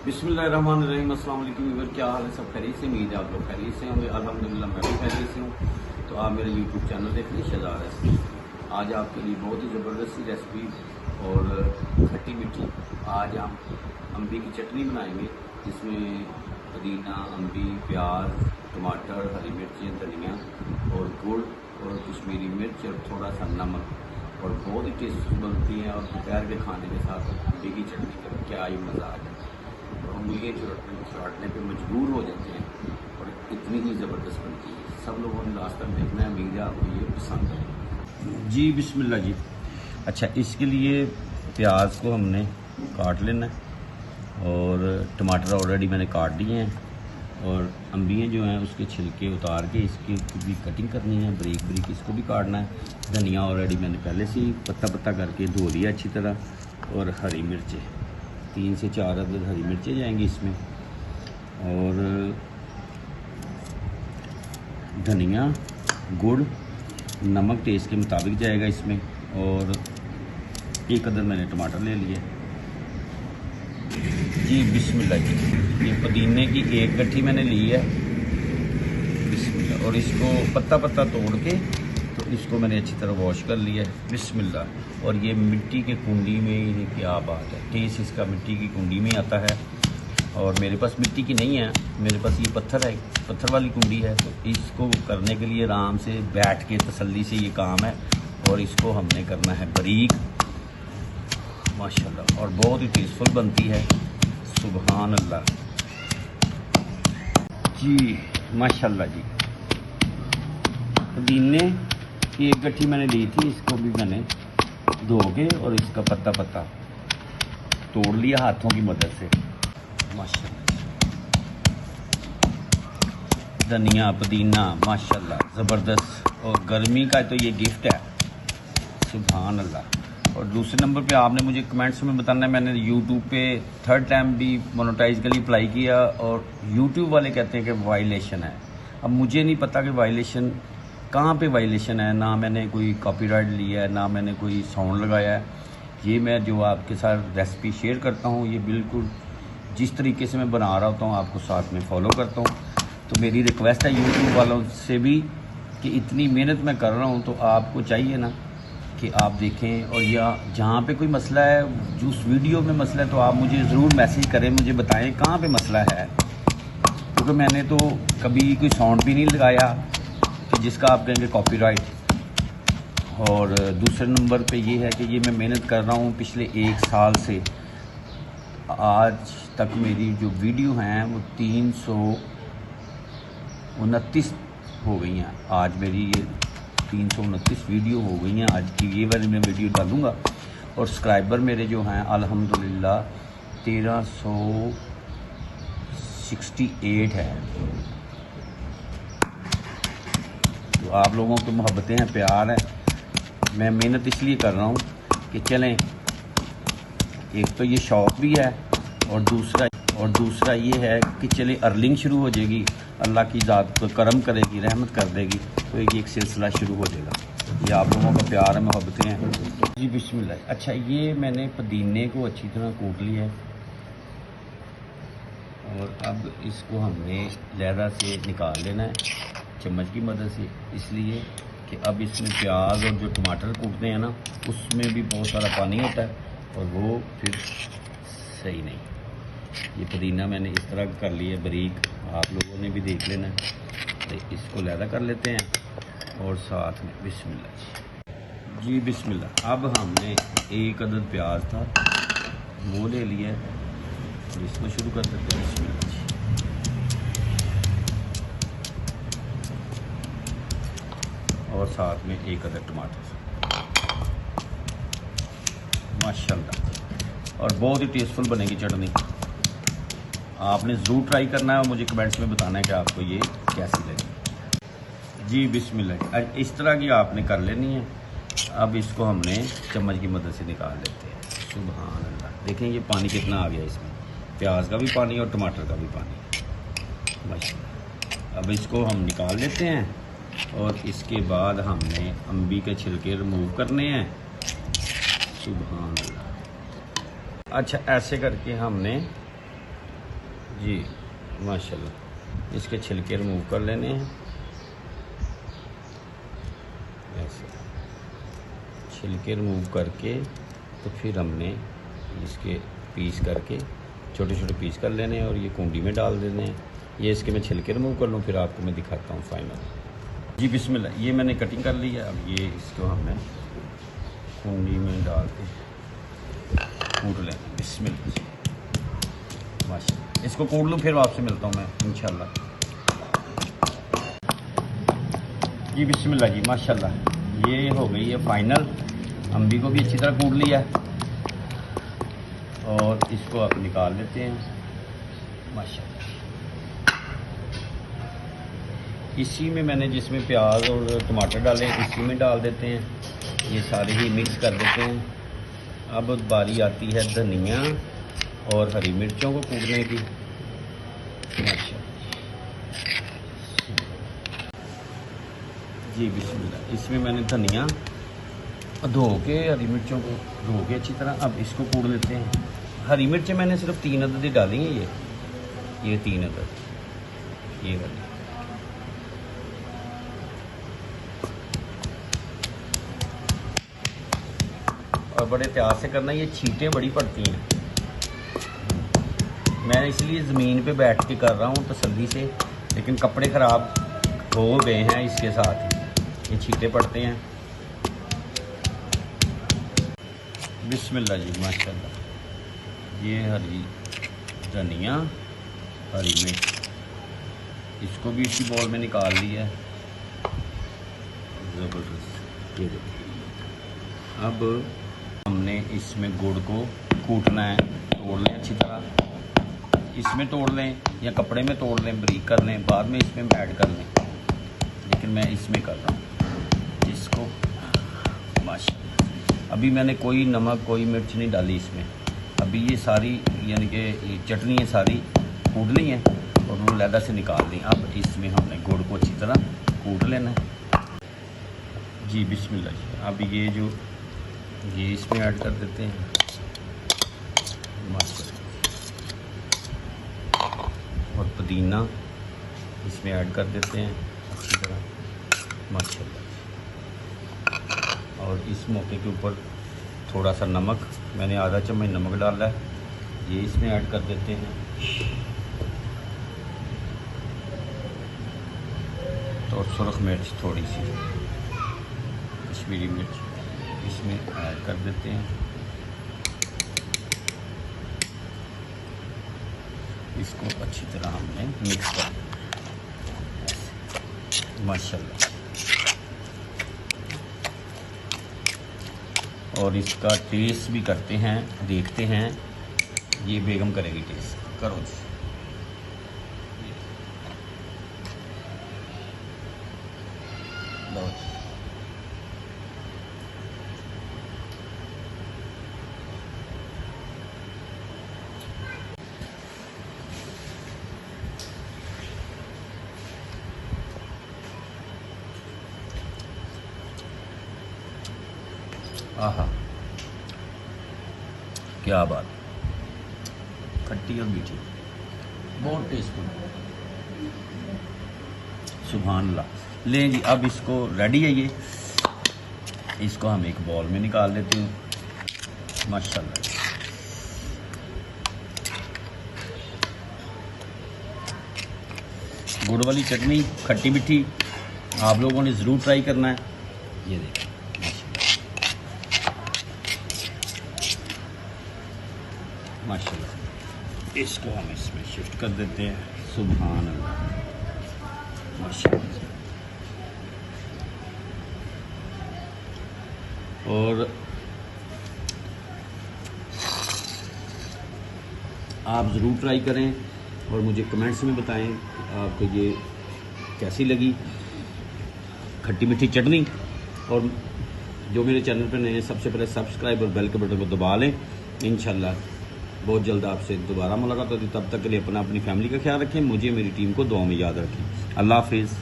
बिस्मिल्लाहिर्रहमानिर्रहीम। अस्सलाम वालेकुम व्यूअर, क्या हाल है? सब खैरियत से? उम्मीद है आप लोग खैरियत से होंगे। अल्हम्दुलिल्लाह मैं भी खैरियत से हूँ। तो आप मेरे यूट्यूब चैनल देख लीजिए शहज़ाद रेसिपी। आज आपके लिए बहुत ही ज़बरदस्त सी रेसिपी और खट्टी मीठी। आज हम अम्बी की चटनी बनाएंगे, जिसमें पुदीना, अम्बी, प्याज, टमाटर, हरी मिर्चें, धनिया और गुड़ और कश्मीरी मिर्च और थोड़ा सा नमक, और बहुत ही टेस्टी बनती है। और दोपहर के खाने के साथ अम्बी की चटनी का क्या ही मज़ा आ जाए। और उंगलियाँ चाटने पे मजबूर हो जाते हैं और इतनी ही ज़बरदस्त बनती है। सब लोगों ने लास्ट तक देखना है, उम्मीद है आपको ये पसंद है। जी बिस्मिल्लाह जी। अच्छा, इसके लिए प्याज को हमने काट लेना है और टमाटर ऑलरेडी मैंने काट दिए हैं, और अम्बियाँ जो हैं उसके छिलके उतार के इसकी भी कटिंग करनी है, बारीक बारीक इसको भी काटना है। धनिया ऑलरेडी मैंने पहले से ही पत्ता पत्ता करके धो लिया अच्छी तरह, और हरी मिर्चें 3 से 4 अदद हरी मिर्चें जाएंगी इसमें, और धनिया, गुड़, नमक टेस्ट के मुताबिक जाएगा इसमें, और 1 अदद मैंने टमाटर ले लिए। जी बिस्मिल्लाह जी। ये पुदीने की 1 गट्ठी मैंने ली है, बिस्मिल्लाह। और इसको पत्ता पत्ता तोड़ के तो इसको मैंने अच्छी तरह वॉश कर लिया है, बिस्मिल्लाह। और ये मिट्टी के कुंडी में, ये क्या बात है, टेस्ट इसका मिट्टी की कुंडी में आता है। और मेरे पास मिट्टी की नहीं है, मेरे पास ये पत्थर है, पत्थर वाली कुंडी है। तो इसको करने के लिए आराम से बैठ के तसल्ली से ये काम है, और इसको हमने करना है बारीक माशाल्लाह, और बहुत ही टेस्टफुल बनती है। सुभान अल्लाह जी, माशाल्लाह जी। पुदीने की 1 गट्ठी मैंने ली थी, इसको भी मैंने धो के और इसका पत्ता पत्ता तोड़ लिया हाथों की मदद से, माशाल्लाह। धनिया, पुदीना माशाल्लाह ज़बरदस्त, और गर्मी का तो ये गिफ्ट है, सुभान अल्लाह। और दूसरे नंबर पे आपने मुझे कमेंट्स में बताना है, मैंने यूट्यूब पे 3rd टाइम भी मोनेटाइज के लिए अप्लाई किया, और यूट्यूब वाले कहते हैं कि वायलेशन है। अब मुझे नहीं पता कि वायलेशन कहाँ पे वायलेशन है, ना मैंने कोई कॉपीराइट लिया है, ना मैंने कोई साउंड लगाया है। ये मैं जो आपके साथ रेसिपी शेयर करता हूँ, ये बिल्कुल जिस तरीके से मैं बना रहा होता हूँ आपको साथ में फॉलो करता हूँ। तो मेरी रिक्वेस्ट है यूट्यूब वालों से भी कि इतनी मेहनत मैं कर रहा हूँ, तो आपको चाहिए ना कि आप देखें, और या जहाँ पे कोई मसला है, जो उस वीडियो में मसला है, तो आप मुझे ज़रूर मैसेज करें, मुझे बताएं कहाँ पे मसला है। क्योंकि मैंने तो कभी कोई साउंड भी नहीं लगाया कि जिसका आप कहेंगे कॉपीराइट। और दूसरे नंबर पे ये है कि ये मैं मेहनत कर रहा हूँ पिछले 1 साल से, आज तक मेरी जो वीडियो हैं वो 329 हो गई हैं। आज मेरी ये 329 वीडियो हो गई हैं आज की, ये वाली मैं वीडियो डालूँगा। और सब्सक्राइबर मेरे जो हैं अल्हम्दुलिल्लाह 1368 है। तो आप लोगों की मोहब्बतें हैं, प्यार है। मैं मेहनत इसलिए कर रहा हूँ कि चलें, एक तो ये शौक़ भी है, और दूसरा ये है कि चले अर्निंग शुरू हो जाएगी, अल्लाह की ज़ात तो करम करेगी, रहमत कर देगी, तो एक सिलसिला शुरू हो जाएगा। ये आप लोगों का प्यार है, मोहब्बतें हैं जी, बिस्मिल्लाह। अच्छा, ये मैंने पुदीने को अच्छी तरह कूट लिया है, और अब इसको हमने लहदा से निकाल लेना है चम्मच की मदद से, इसलिए कि अब इसमें प्याज और जो टमाटर कूटते हैं ना, उसमें भी बहुत सारा पानी होता है, और वो फिर सही नहीं। ये पुदीना मैंने इस तरह कर लिया बारीक, आप लोगों ने भी देख लेना है। तो इसको लहदा कर लेते हैं, और साथ में बिस्मिल्लाह जी, बिस्मिल्लाह। अब हमने 1 अदद प्याज था वो ले लिया, और इसको शुरू कर देते हैं, बिस्मिल्लाह जी। और साथ में 1 अदद टमाटर माशाल्लाह, और बहुत ही टेस्टफुल बनेगी चटनी। आपने ज़रूर ट्राई करना है, और मुझे कमेंट्स में बताना है कि आपको ये कैसी लगी जी, बिस्मिल्लाह। इस तरह की आपने कर लेनी है। अब इसको हमने चम्मच की मदद से निकाल लेते हैं, सुभान अल्लाह। देखें ये पानी कितना आ गया इसमें, प्याज का भी पानी और टमाटर का भी पानी, माशाल्लाह। अब इसको हम निकाल लेते हैं, और इसके बाद हमने अम्बी के छिलके रिमूव करने हैं, सुभान अल्लाह। अच्छा, ऐसे करके हमने जी माशाल्लाह। इसके छिलके रिमूव कर लेने हैं ऐसे, छिलके रिमूव करके तो फिर हमने इसके पीस करके छोटे छोटे पीस कर लेने हैं और ये कुंडी में डाल देने हैं। ये इसके मैं छिलके रिमूव कर लूँ फिर आपको मैं दिखाता हूँ फाइनल। जी बिस्मिल्लाह, ये मैंने कटिंग कर ली है। अब ये इसको हमने कुंडी में डाल के कूट लें। बिस्मिल्लाह जी माशाल्लाह, इसको कूट लूँ फिर आपसे मिलता हूँ मैं इंशाल्लाह। जी बिस्मिल्लाह जी माशाल्लाह, ये हो गई है फाइनल। अम्बी को भी अच्छी तरह कूट लिया और इसको आप निकाल लेते हैं माशाल्लाह। इसी में मैंने जिसमें प्याज और टमाटर डाले इसी में डाल देते हैं, ये सारे ही मिक्स कर देते हैं। अब बारी आती है धनिया और हरी मिर्चों को कूटने की माशाल्लाह। जी बिस्मिल्लाह, इसमें मैंने धनिया धो के हरी मिर्चों को धो के अच्छी तरह अब इसको कूट लेते हैं। हरी मिर्चें मैंने सिर्फ 3 अदद ही डाली हैं, ये 3 अदद ये वाली। और बड़े एहतियात से करना, ये छींटें बड़ी पड़ती हैं। मैं इसलिए ज़मीन पे बैठ के कर रहा हूँ तसल्ली से, लेकिन कपड़े ख़राब हो गए हैं इसके साथ ही, ये छींटे पड़ते हैं। बिस्मिल्लाह जी माशाल्लाह, ये हरी धनिया हरी मिर्च इसको भी इसी बॉल में निकाल लिया है ज़बरदस्त। ये देखिए, अब हमने इसमें गुड़ को कूटना है, तोड़ लें अच्छी तरह। इसमें तोड़ लें या कपड़े में तोड़ लें, बारीक कर लें, बाद में इसमें ऐड कर लें, लेकिन मैं इसमें कर रहा हूँ इसको माशाल्लाह। अभी मैंने कोई नमक कोई मिर्च नहीं डाली इसमें। अभी ये सारी यानी कि ये चटनी है सारी कूट ली है और वो लैदा से निकाल दी। अब इसमें हमने गुड़ को अच्छी तरह कूट लेना है। जी बिस्मिल्लाह जी, अब ये इसमें ऐड कर देते हैं माशाल्लाह। और पुदीना इसमें ऐड कर देते हैं अच्छी तरह माशाल्लाह। और इस मौके के ऊपर थोड़ा सा नमक, मैंने आधा चम्मच नमक डाला है, ये इसमें ऐड कर देते हैं। तो सुरख मिर्च थोड़ी सी कश्मीरी मिर्च इसमें ऐड कर देते हैं। इसको अच्छी तरह हमने मिक्स कर देना माशाल्लाह। और इसका टेस्ट भी करते हैं, देखते हैं। ये बेगम करेगी टेस्ट, करो जी। लो जी। आहा क्या बात, खट्टी और मीठी, बहुत टेस्टफुल, सुभान अल्लाह। लें जी, अब इसको रेडी है ये, इसको हम एक बॉल में निकाल लेते हैं माशाल्लाह। गुड़ वाली चटनी खट्टी मीठी आप लोगों ने ज़रूर ट्राई करना है। ये देखिए माशाल्लाह, इसको हम इसमें शिफ्ट कर देते हैं। सुभान अल्लाह माशाल्लाह। और आप ज़रूर ट्राई करें और मुझे कमेंट्स में बताएं आपको ये कैसी लगी खट्टी मीठी चटनी। और जो मेरे चैनल पर नए हैं, सबसे पहले सब्सक्राइब और बेल के बटन को दबा लें। इंशाल्लाह बहुत जल्द आपसे दोबारा मुलाकात होगी। तब तक के लिए अपनी फैमिली का ख्याल रखें, मुझे मेरी टीम को दुआ में याद रखें। अल्लाह हाफिज़।